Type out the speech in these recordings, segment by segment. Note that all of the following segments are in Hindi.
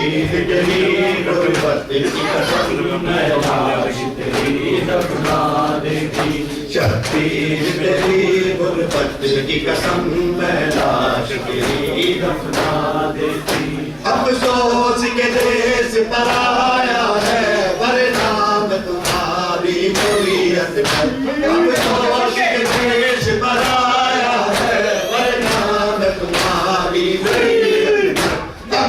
शबीर तेरी गुर्बत की कसम मैं लाश तेरी दफना देती। शबीर तेरी गुर्बत की कसम मैं लाश तेरी दफना देती। अफसोस के देश पर आया है वरना मैं तुम्हारी बोरियत पर। अफसोस के देश पर आया है वरना मैं तुम्हारी बोरियत पर।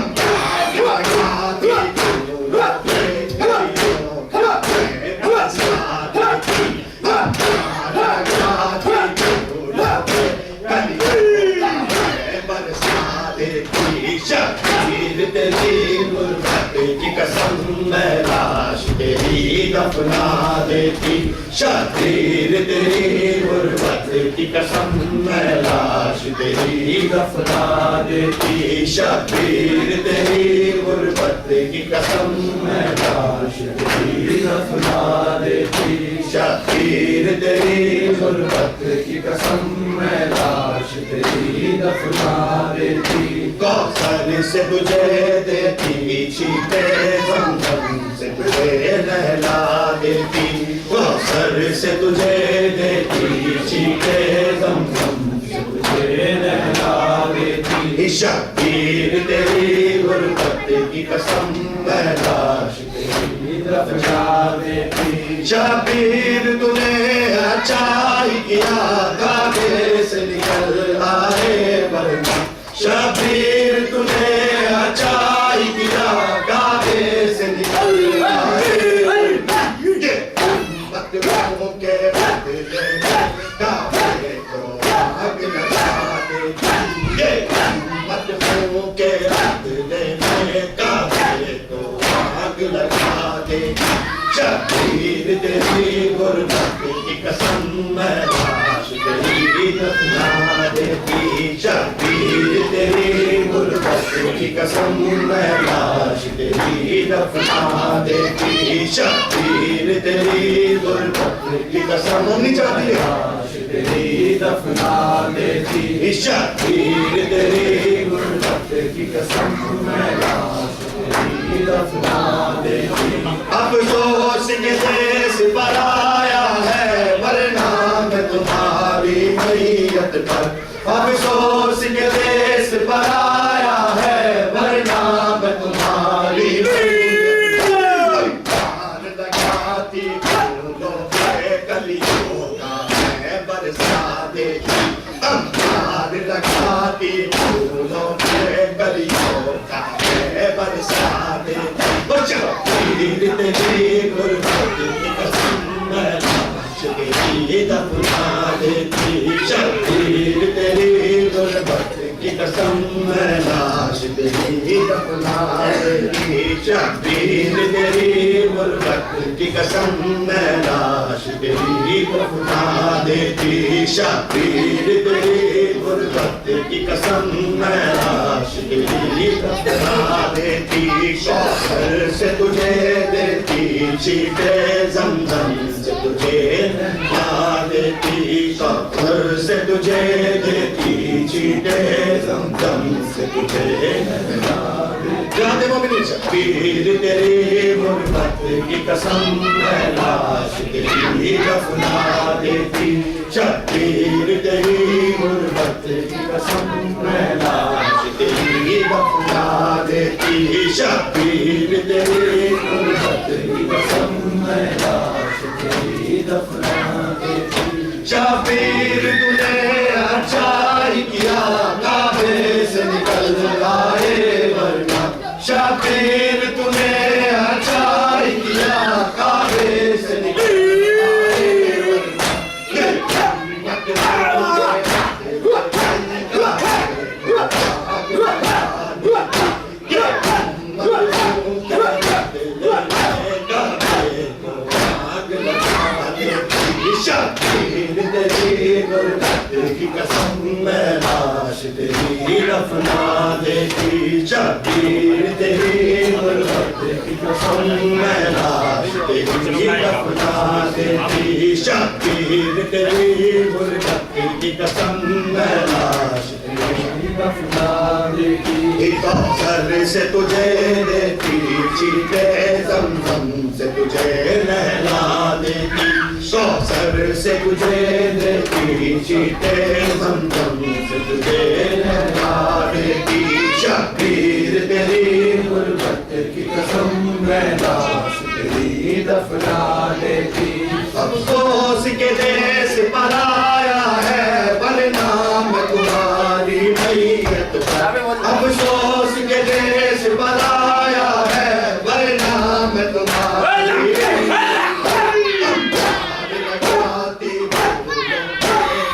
शबीर तेरी गुर्बत की कसम मैं लाश तेरी दफना देती। शबीर तेरी गुर्बत की कसम मैं लाश तेरी दफना देती। शबीर तेरी गुर्बत की कसम मैं लाश तेरी दफना देती। शबीर तेरी गुर्बत की कसम मैं लाश तेरी दफना देती। कौसर से तुझे देती छींटे ज़मज़म से तुझे नहला देती। कौसर से तुझे देती छींटे ज़मज़म से तुझे नहला देती। शबीर तेरी गुर्बत की कसम मैं लाश तेरी दफना देती। शबीर तूने अच्छा ही किया काबे से निकल आए वरना। शबीर तूने अच्छा ही किया काबे से निकल आए वरना। ये उम्मत के बदले काबे को आग लगा देती। ये उम्मत के बदले काबे को आग लगा देती। शबीर तेरी गुर्बत की कसम मैं लाश तेरी दफना देती। शबीर तेरी गुर्बत की कसम मैं लाश तेरी दफना देती। शबीर तेरी गुर्बत की कसम लाश तेरी दफना देती। शबीर तेरी गुर्बत की कसम मैं लाश तेरी दफना देती। अफसोस के देश पर आया है वरना मैं तुम्हारी मैयत पर। अफसोस के देश पर आया है वरना मैं तुम्हारी मैयत पर। लगाती फूलों के कलियों का मैं बरसा देती। अंगार लगाती फूलों के कलियों का मैं बरसा देती। शबीर तेरी गुर्बत की कसम मैं लाश तेरी दफना देती। शबीर तेरी गुर्बत की कसम मैं लाश तेरी दफना देती। शबीर तेरी गुर्बत की कसम मैं लाश तेरी दफना देती। शबीर तेरी गुर्बत की कसम मैं लाश तेरी दफना देती। कौसर से तुझे देती छींटे ज़मज़म से तुझे नहला देती। कौसर से तुझे देती छींटे ज़मज़म से तुझे नहला देती। शबीर तेरी गुर्बत की कसम मैं लाश तेरी दफना देती। शबीर तेरी गुर्बत की कसम मैं लाश तेरी दफना देती। शबीर तेरी गुर्बत की कसम मैं लाश तेरी दफना देती। शबीर तूने अच्छा ही किया काबे से निकल आए वरना। शबीर तूने अच्छा ही किया काबे से निकल आए वरना। शबीर तेरी गुर्बत की कसम मैं लाश तेरी दफना देती। शबीर तेरी गुर्बत की कसम मैं लाश तेरी दफना देती। शबीर तेरी गुर्बत की कसम मैं लाश तेरी दफना देती, कौसर से तुझे देती, चीटे ज़मज़म से तुझे नहला देती, कौसर से तुझे देती, चीटे ज़मज़म से तुझे नहला देती। शबीर तेरी गुर्बत की कसम मैं लाश तेरी दफना देती, अफसोस के देश पर आया है वरना मैं तुम्हारी मैयत पर, अफसोस के देश पर आया है वरना मैं तुम्हारी लगाती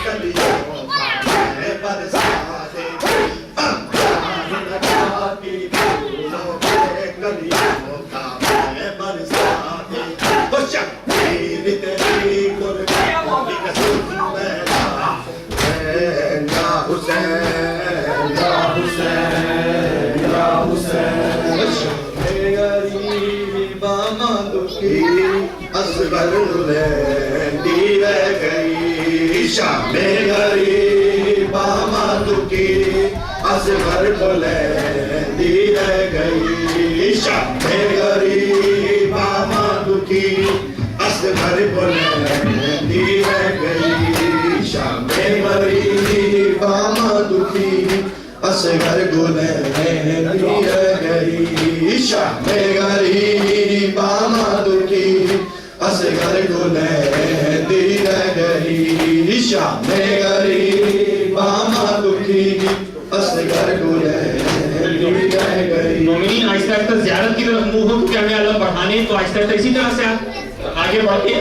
कलियों का मैं बरसा देती, लगाती कलियों का मैं बरसा देती। शबीर तेरी गुर्बत की कसम मैं लाश या हुसैन या हुसैन या हुसैन, गरीबा दुखी असगर दी रह गई, शामे गरीबा दुखी असगर दी रह गई, शामे गरीबा दुखी असगर दी रह गई, शामे गरीबा दुखी असगर दी रह गई, शामे गरीबा दुखी असगर दी रह गई, शामे गरीबा दुखी असगर दी रह गई। मोमिनी आहिस्ता आहिस्ता ज़ियारत की तरफ मुंह हो, क्योंकि हमें अल्लाह बढ़ाने, तो आहिस्ता आहिस्ता इसी तरह से आप आगे बढ़ के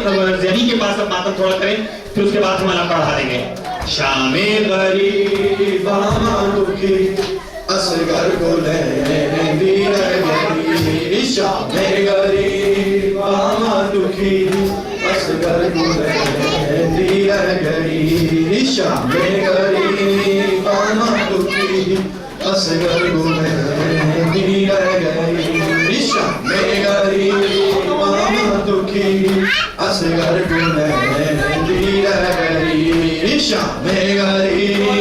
ज़नी के पास अब मातम थोड़ा करें, फिर उसके बाद हम अल्लाह बढ़ा देंगे। शामे गरीबा दुखी असगर दी रह गई, शामे गरीबा दुखी असगर दी रह गई, शामे गरीबा दुखी असगर दी रह गई, शामे गरीबा दुखी असगर दी रह गई, शामे गरीबा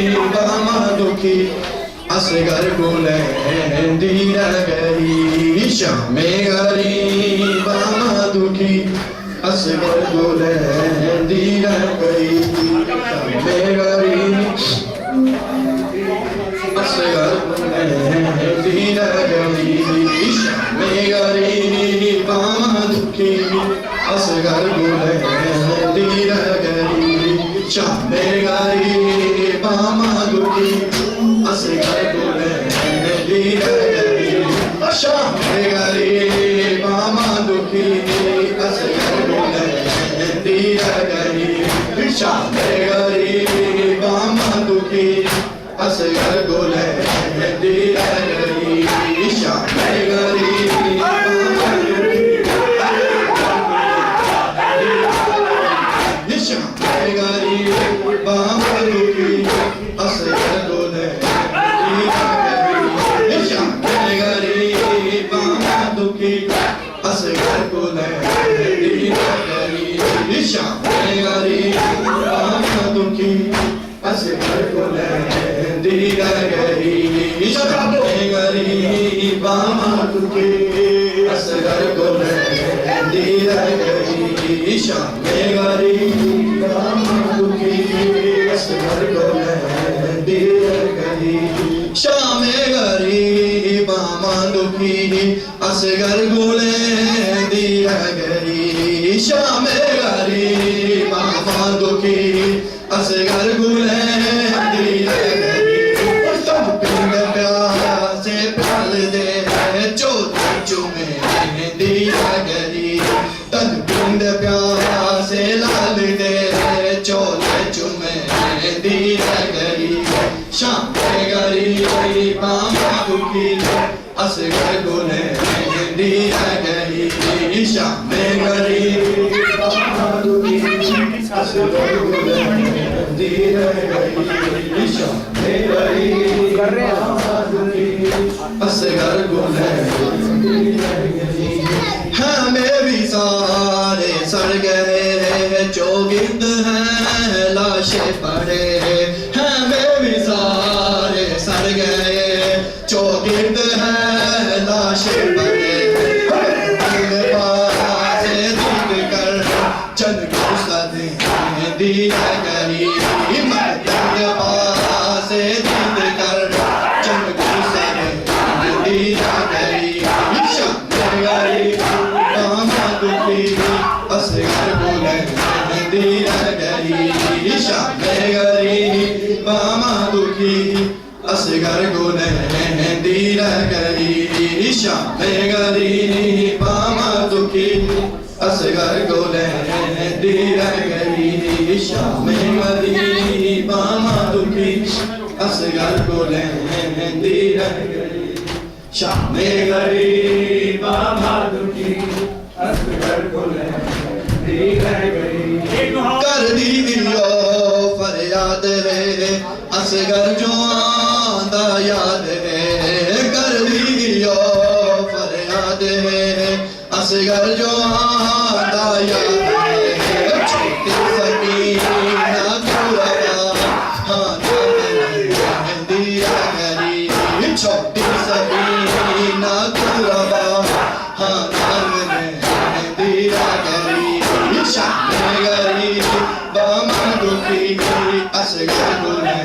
दुखी असगर दी रह गई, शामे गरीबा दुखी असगर दी रह गई, शामे गरीब असगर दी रह गई, शामे गरीबा दुखी असगर दी रह गई, शामे गरीबा दुखी असगर दी रह गई, शामे गरीबा दुखी असगर दी रह गई, शामे गरीबा दुखी असगर दी रह गई, शामे गरीबा असगर दी रह गई, शामे गरीबा दुखी असगर दी रह गई, सब पिंड प्यासे प्याल दे चोरी चुमे दी रह गई, तन पिंड प्यासे लाल दे चोले चुमे दी रह गई, शामे गरीबा दुखी असगर दी रह गई, शामे गरीबा दुखी असगर दी रह गई, शामे गरीबा दुखी असगर दी रह गई। हमें भी सारे सड़ गए चौगिंद हैं लाशें पड़े, हमें भी सारे सड़ जिंद है लाश बने से दूध कर चंद को सदे दिया गरी से दूध कर चंद को सदे दिया गरी गरी मामा दुखी असगर बोले दिया गरी गरी मामा दुखी असगर बोले दिया गरी गरी मामा दुखी असगर बोले दिया गरी गरी मामा दुखी असगर बोले दिया गरी शाम गरीब माधुकी असगर बोले कर दी दियो फरियाद है असगर जो आंदा याद है कर दी दियो फरियाद है असगर जो आंदा याद है छोटी सकीना गुरबा हाँ दिया गरी छोटी सकीना गुरबा हाँ दिया गरी शाम गरी बामा दुखी असगर बोले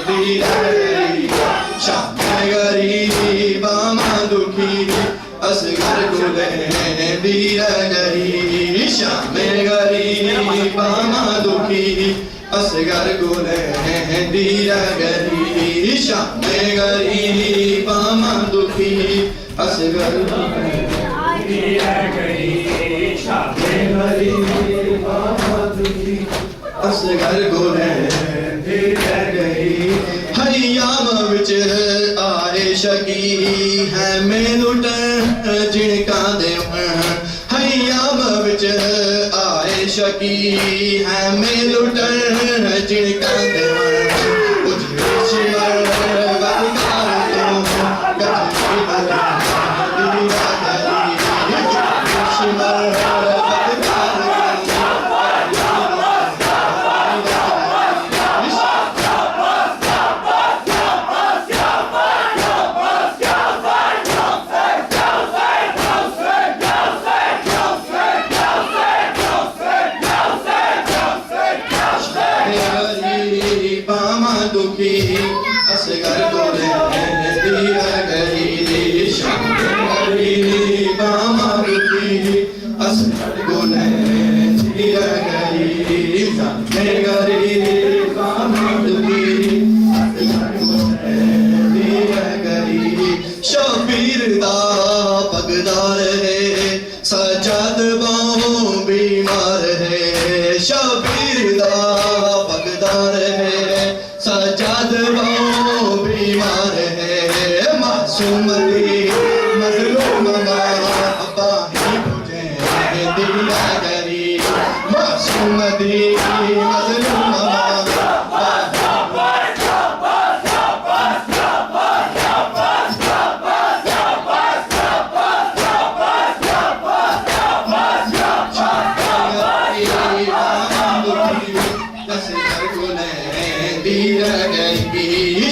दिया गरी शाम गरी बामा दुखी असगर बोले दिया गरी शाम गरी बामा दुखी असगर बोले दिया गरी शाम गरी बामा दुखी असगर बोले दिया गरी शाम गरी बामा दुखी असगर बोले दिया गरी हरियाम विच आए शकी है मैं लुट जिनका देव हरियाम विच आए शकी है मैं लुट जिनका देव दुखी असगर बोले दिया गरी शाम गरी बामा दुखी असगर बोले दिया गरी शाम गरी बामा दुखी असगर बोले दिया गरी शबीर दा पगदार है सजाद बाहों बीमार है शबीर दा पगदार है सजाद वो बीमार है मासूम दी मजलूम बाबा ही मुझे दिया गरी मासूम दी मजलूम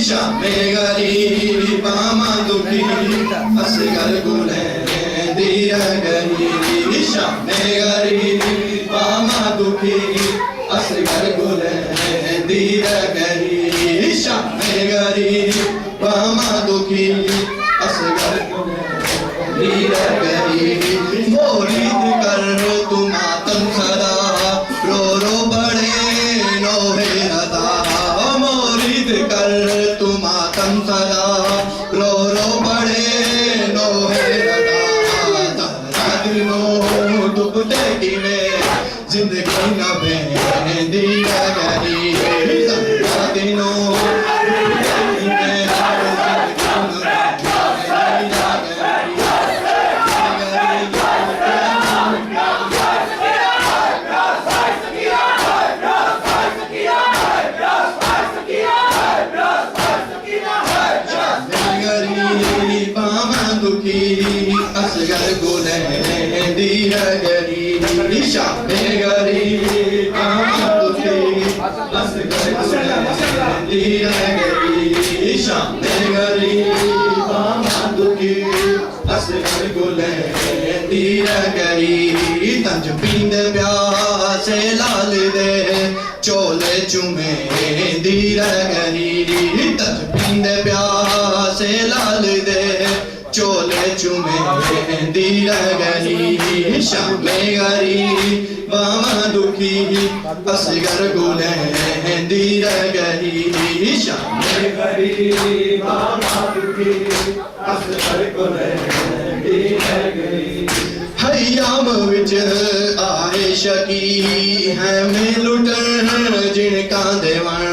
शाम गरी बामा दुखी असगर बोले दिया गरी शाम गरी बामा दुखी असगर बोले दिया गरी शाम गरी बामा दुखी असगर दिया गरी मोरीद कर तुम आतम सदा रो रो बड़े नोहे अदा मोरीद कर तुम आतम सदा रो रो बड़े नोहे अदा दिनों डूबते की में जिंदगी न बहने दिया गरी दिनों असगर बोले दिया गरी शाम गरी बामा दुखी असगर बोले दिया गरी शाम गरी बामा दी रह गई तंज पींदे प्यासे लाल दे चोले चुमे दी रह गई तंज पींदे प्यासे लाल दे चोले चुमे दी रह गई शामे गरी बामा दुखी असगर गुले दी रह गई शामे गरी बामा दुखी असगर गुले दी रह गई हयाम विच आए शकी है में लुटन जिनका देवन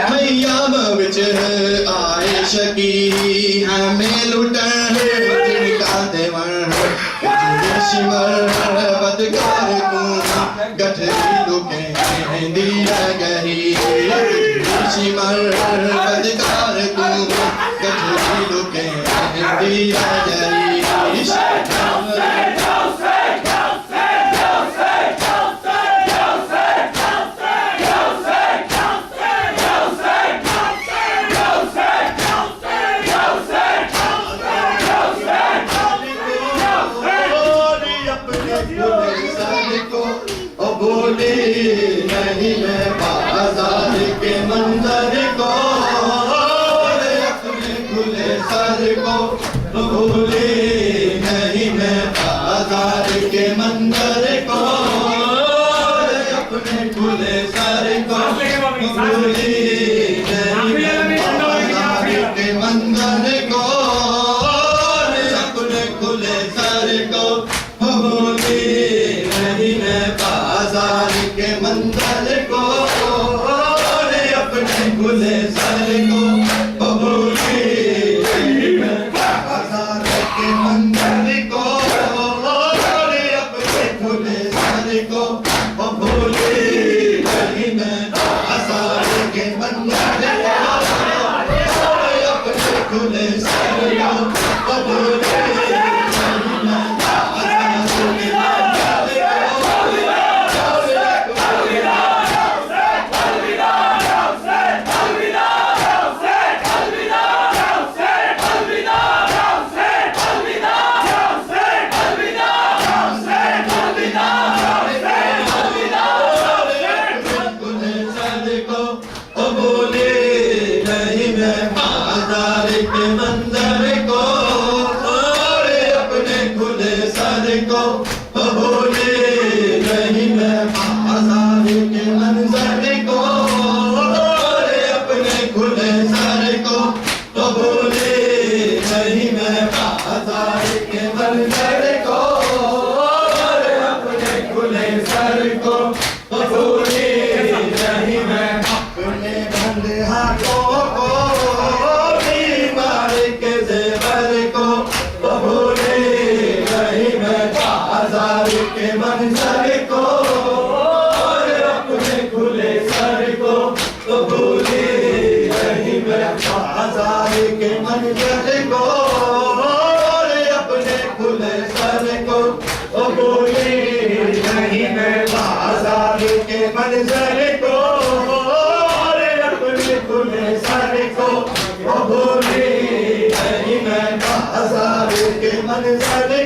हयाम विच आए शकी है में लुटन जिनका देवन शिमर बदकार को गठरी लुके दी रह गई शिमर बदकार को गठरी लुके दी रह गई बोले नहीं मैं बाजार के मंजर को अपने खुले सर को बोले नहीं मैं बाजार के मंजर को अपने खुले सर को बोले नहीं मैं बाजार के मंजर को अपने खुले सर को बोले नहीं मैं बाजार के मंदिर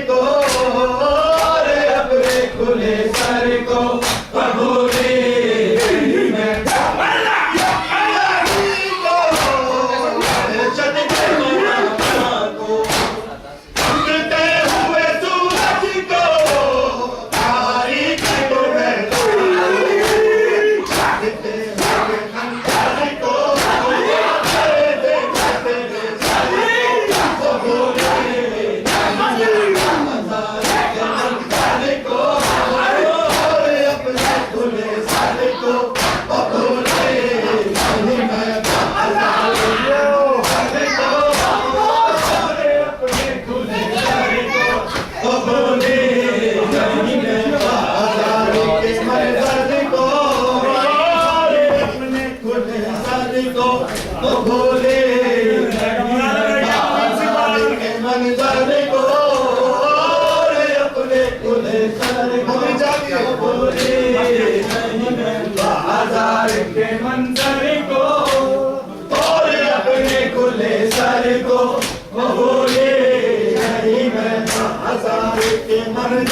को अपने खुले सर को बोले बाजार के मंदिर को अपने खुले सर को बोले नहीं मैं बाजार के मंदिर को अपने खुले सर को बोले के मन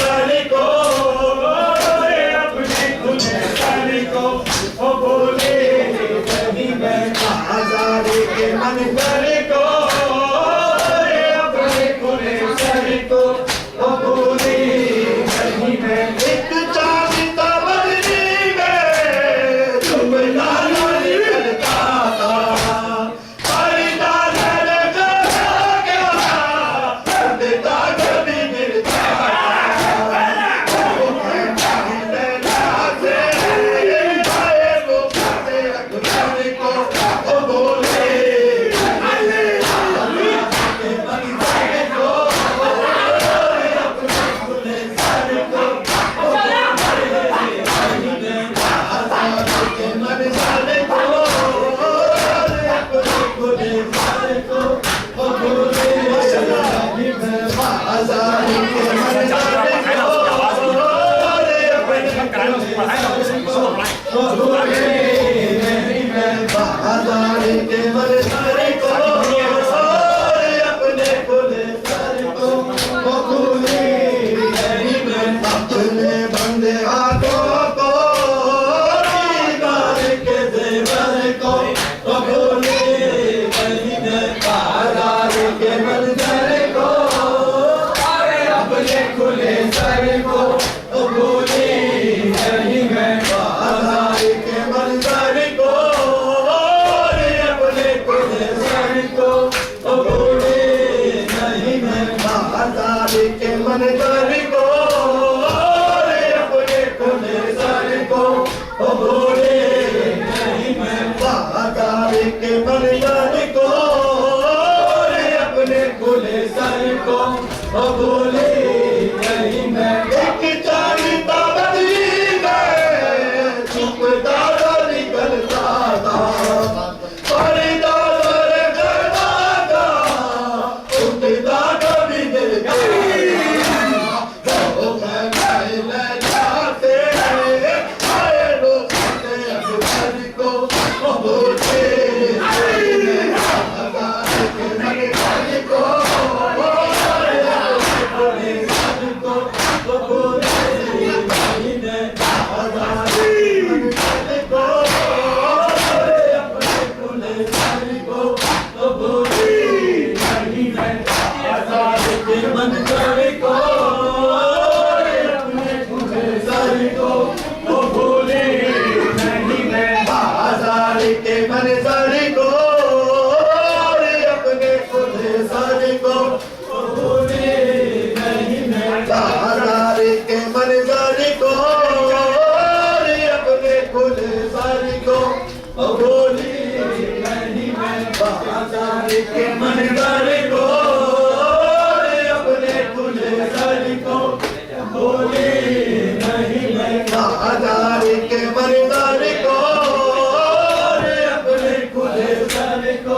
वो भूले नहीं मैं बाजार के मंजर को, अपने खुले सर को वो भूले नहीं मैं, अपने बंदे हाथों को दीदार के जेवर को वो भूले नहीं मैं बाजार के मंजर को, अपने खुले सर को वो भूले नहीं मैं बाजार के मंजर को, अपने खुले सर को वो भूले नहीं मैं बाजार के मंजर को, अपने खुले सर को वो भूले नहीं मैं बाजार के मंजर को, अपने खुले सर को वो भूले नहीं मैं। एक चालता बदली में छुपता निकलता था, पर्दा पर करता था, उठता कभी दिल का, वो मैं जाते आए लोग घर को वो भूले नहीं मैं बाजार के मंजर को, के मंजर को, अपने खुले सर को भूले नहीं मैं बाजार के मंजर को, अपने खुले सर को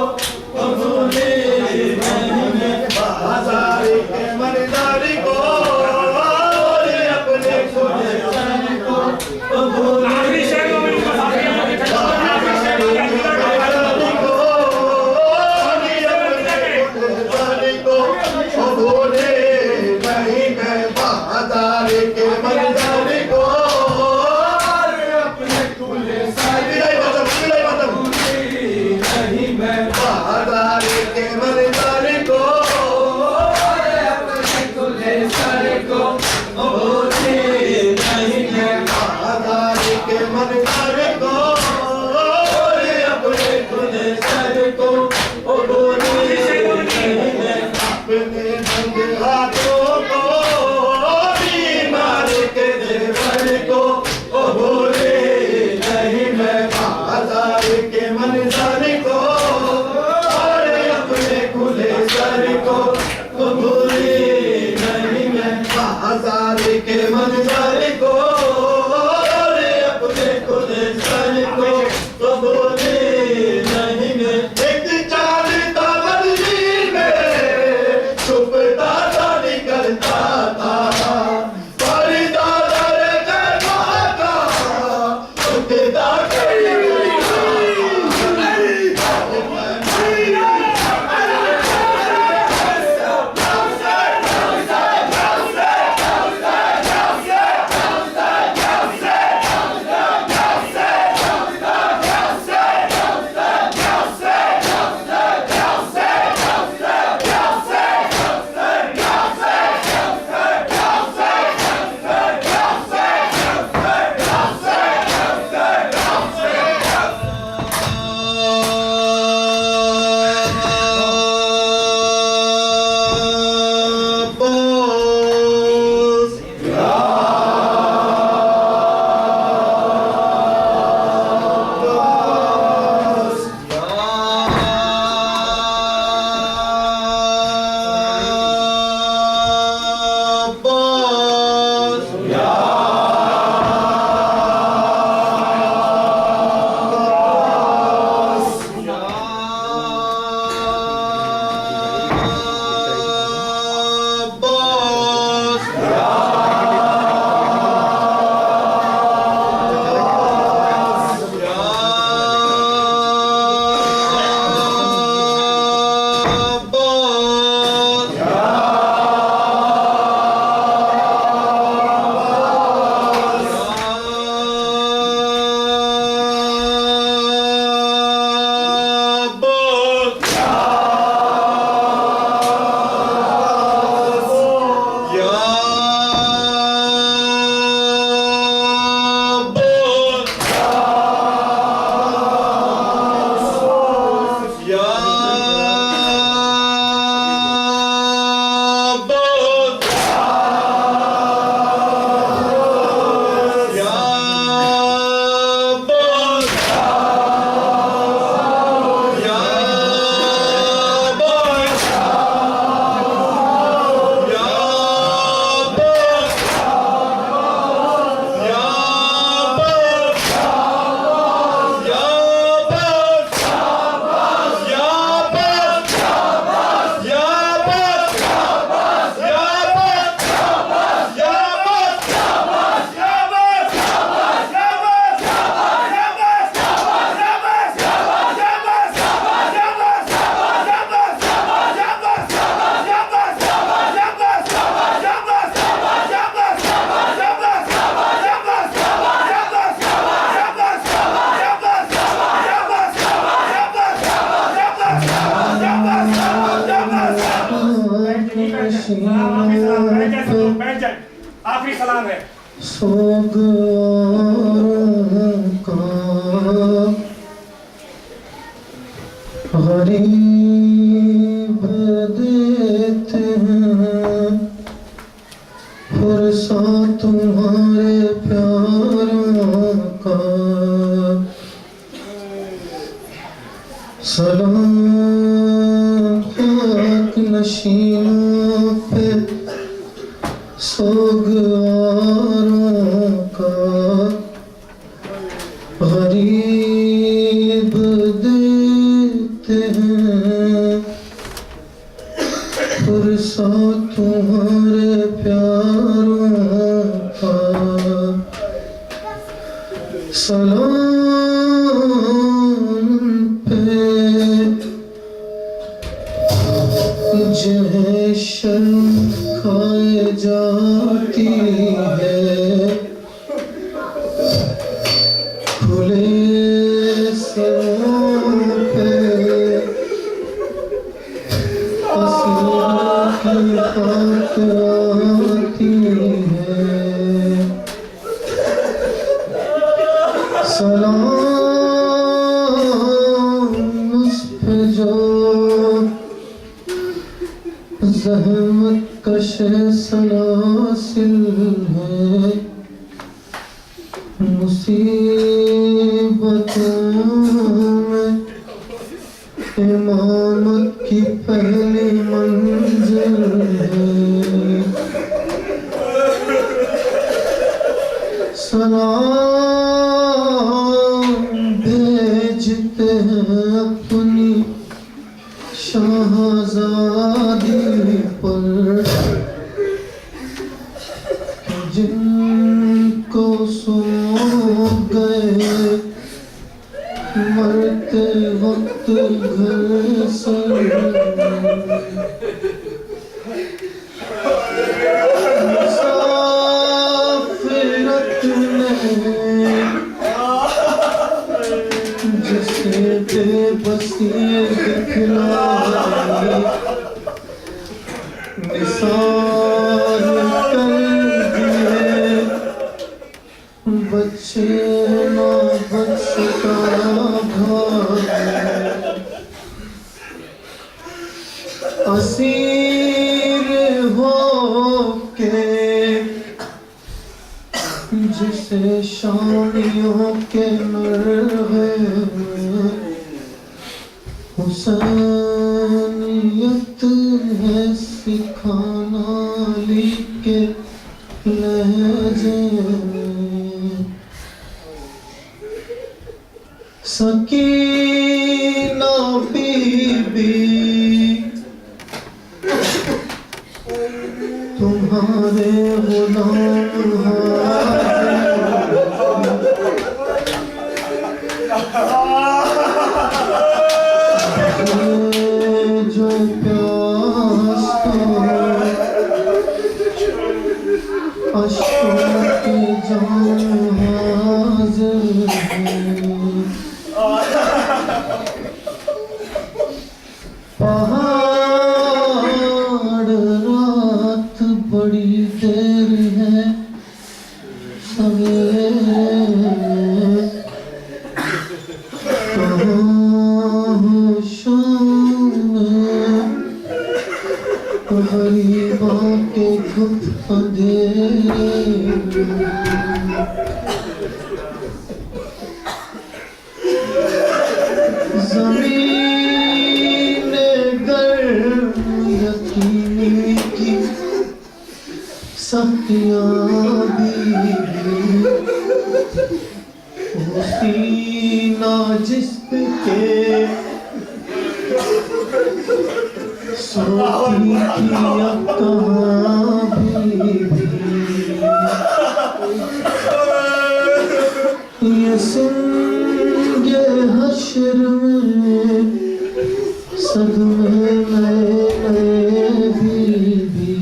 भूले नहीं मैं बाजार के मंजर को, अपने खुले सर को भूले के मंजर को, अपने खुले सर को तो भूले नहीं मैं। एक चालता बदली में छुप आखिरी सलाम है। सोगवारों का गरीब देते हैं फुरसा तुम्हारे प्यारों का। सलाम पाक नशीनों पे सोगवारों का गरीब देते हैं फुरसा तुम्हारे प्यारों का। सलाम पे जिन्हें शर्म खाए जाती है खुले सरों पे असीम की बात आती है। सलाम उस पे जो ज़हमत कश सलासिल है मुसीबतों में इमामत की पहली मंजिल है। सलाम भेजते हैं अपनी शहज़ादी पर जिनको सौंप गए मरते वक्त घर से। मुसाफिरत में जिसे बेबसी दिखलाई निसार कर दिए बच्चे ना बच सका असीर हो के जिसे शामियों के मरहमे हुसैनियत है सिखाना अली के लहजे में। सकीना बीबी तुम्हारे गुलाम जो प्यास अश्कों के जाम हाज़िर पहाड़ रात बड़ी देर है सवेरे गरीबों के घुट अंधेरे ज़मीन गर्म यकीनी की सख्तियाँ भी सीना जिसके सोती किया कहाँ भी ये सुनगे हश्र में सदमे नए बीबी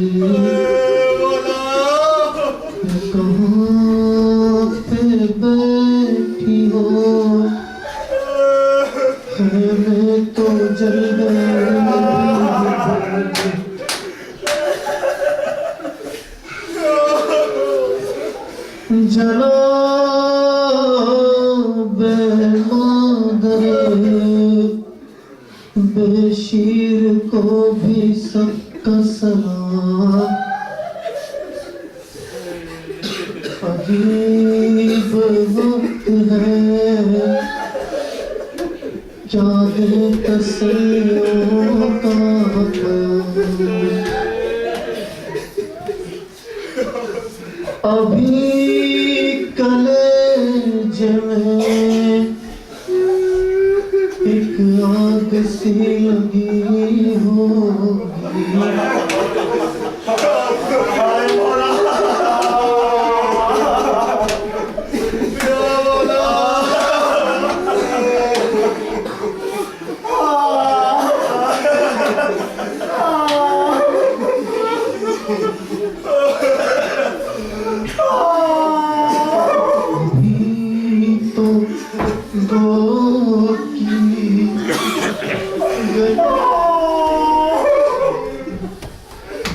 कहाँ पे बैठी हो खेमे तो जल गए जनाब मादर बेशीर को भी सबका सलाम। अजीब वक्त है जागे तस्वीरों का अभी कलेजे में एक आग सी लगी होगी।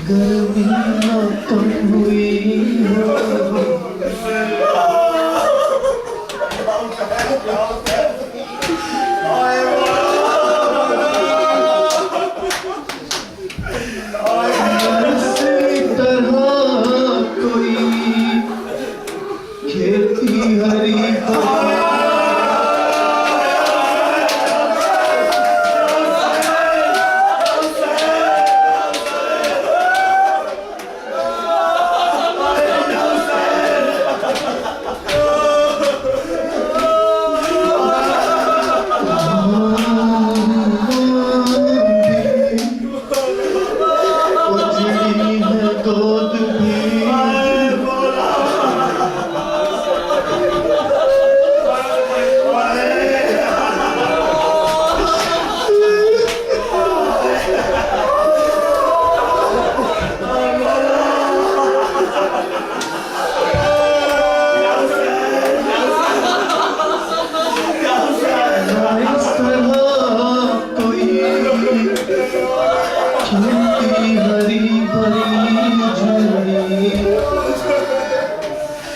गर्मी न कम हुई इसी तरह कोई खेती हरी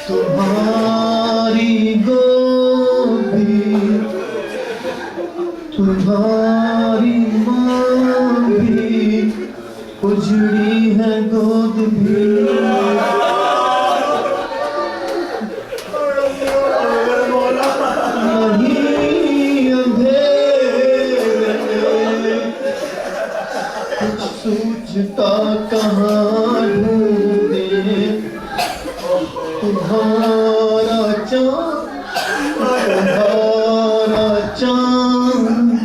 तुम्हारी गोदी तुम्हारी माँ भी उजड़ी है गोद भी। नहीं अंधेरे कुछ सूझता कहाँ ढूंढे तुम्हारा चाँद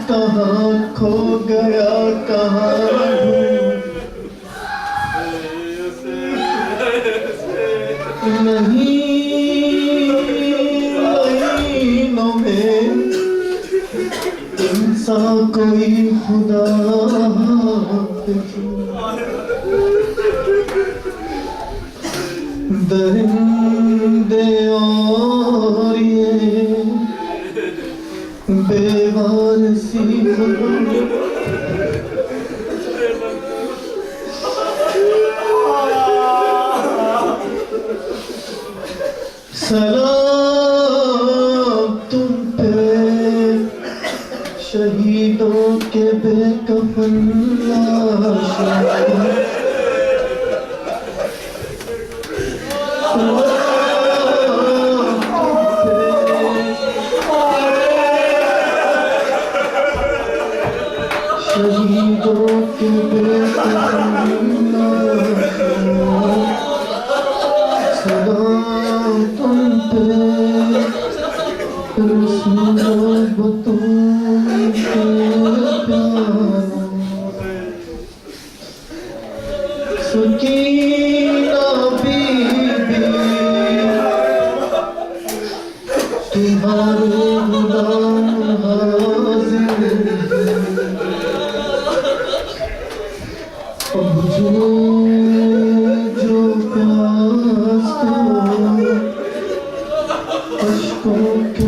कहाँ खो गया कहाँ नहीं महीनों में इंसान कोई खुदा दरिंदे और ये बेवारसी सलाम तुम पे शहीदों के बेकफन लाशें। शहीदों के सलाम तुम पे मोहब्बतों के प्यार सकीना बीबी तुम्हारे गुलाम हाजिर अब जो प्यास अश्कों के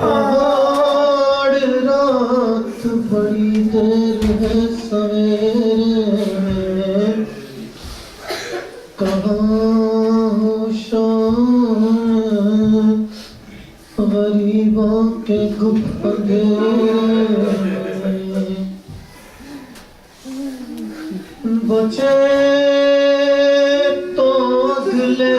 पहाड़ रात बड़ी देर है सवेरे में बचे तो अगले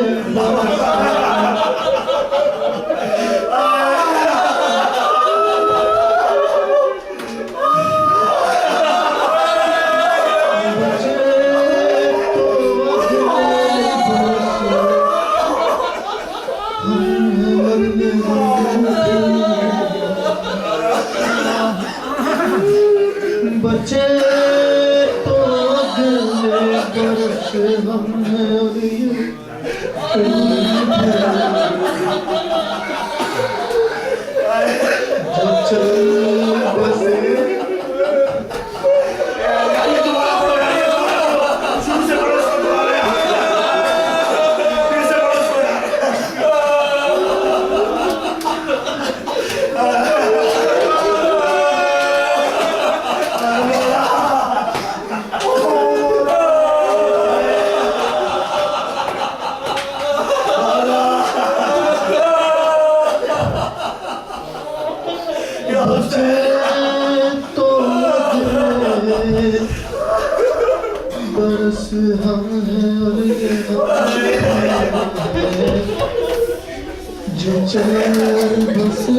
बचे तो अगले बरस हम जो चल बसे तो अगले बरस हम हैं और ये जो चल बसे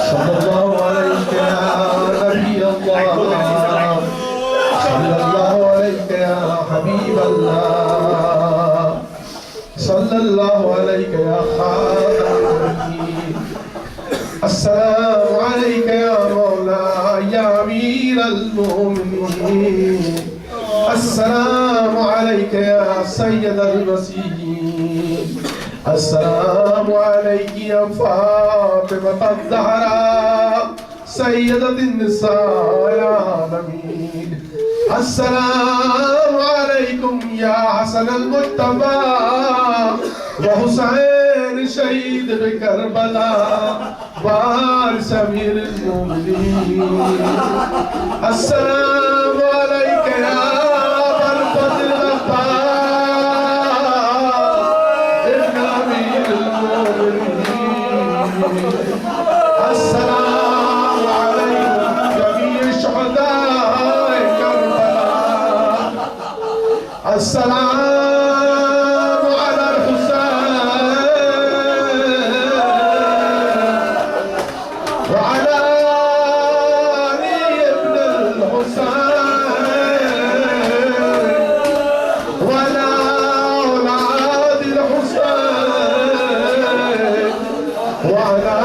सल्लल्लाहु अलैहि या नबी अल्लाह सल्लल्लाहु अलैहि या हबीब अल्लाह सल्लल्लाहु अलैहि या खातमुन नबीय्यीन अस्सलामु अलैका या मौला या अमीरल मोमिनीन अस्सलामु अलैका या सय्यदल वसीय्यीन अस्सलामु अलैकी या फातिमतज़ ज़हरा सय्यदतिन निसाइल आलमीन अस्सलामु अलैकुम या हसनल मुज्तबा व हुसैन शहीद करबला वारिस अमीरुल मोमिनीन अस्सलामु अलैका या अबल फज़ल अस्सलामु अलैकुम जमीअ शुहदाए करबला अस्सलामु अलल हुसैन व अला अली इब्नुल हुसैन व अला औलादिल हुसैन व अला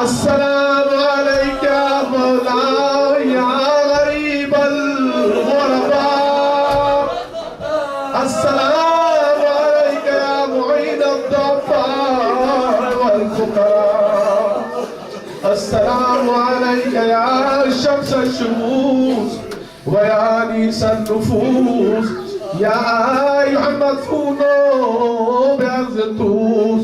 अस्सलामु अलैका मौला या गरीबल गुरबा अस्सलामु अलैका या मुईनद दुआफा वल फुकरा अस्सलामु अलैका या शम्स शुमूस व या अनीसन नुफूस या अय्युहल मदफूनो बिअर्ज़ तूस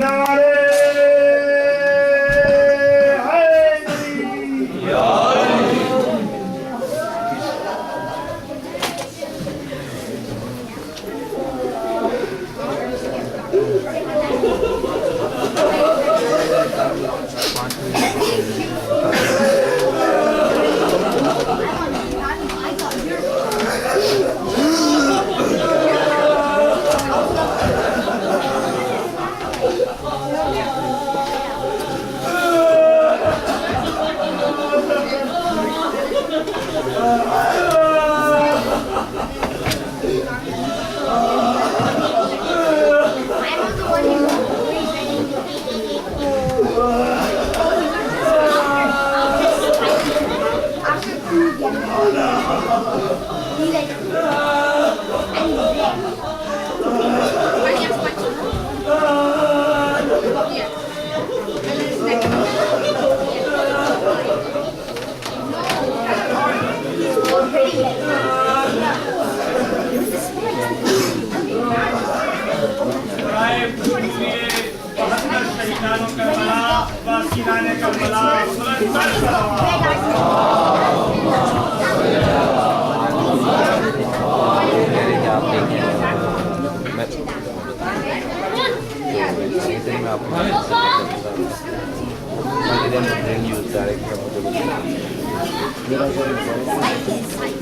नारे हैदरी।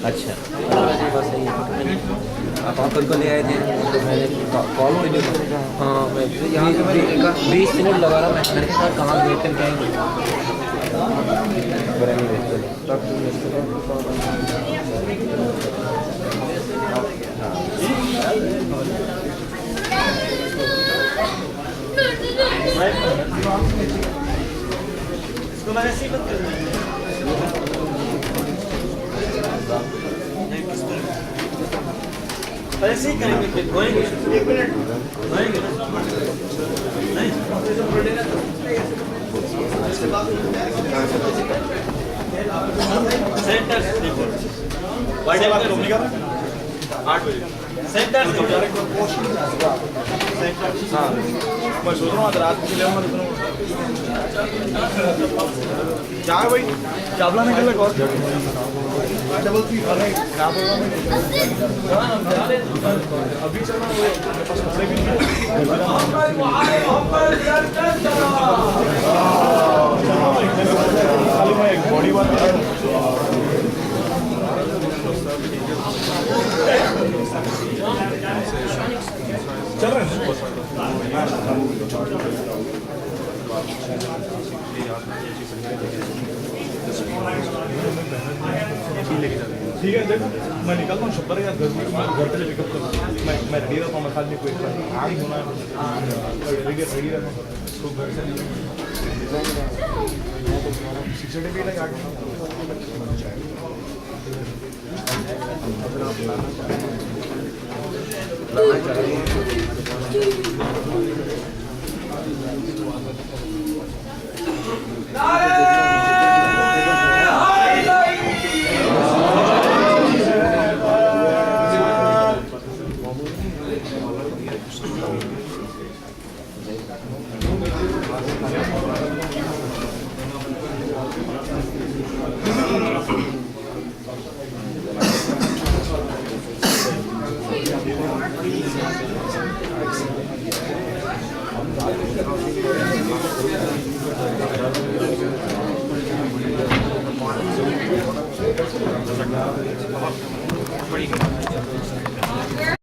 अच्छा आप अंकल को ले आए थे तो मैंने कॉल कर दिया। हाँ मैं यहाँ से मैंने 20 मिनट लगा रहा मैंने कहा कहाँ गए थे कहीं इसको मैंने ऐसे ही बंद कर दिया। ऐसे ही करेंगे फिर धोएंगे 1 मिनट धोएंगे नहीं सेंटर देखो वाइड बात करो नहीं कर 8 बजे सेंटर हाँ मैं सोच रहा हूँ रात को ले आऊँगा क्या है भाई चावला निकल लगा और डबल 3 खराब होगा अभी चलना खाली मैं एक बॉडी बात चल रहे हैं ठीक है देखो मैं निकलता हूँ शुक्र यार घर पे से पिकअप करूँ मैं रेडी रहता हूँ मैं खाली कोई आग होना है रेडी रहता हूँ तो घर से 6 भी लगा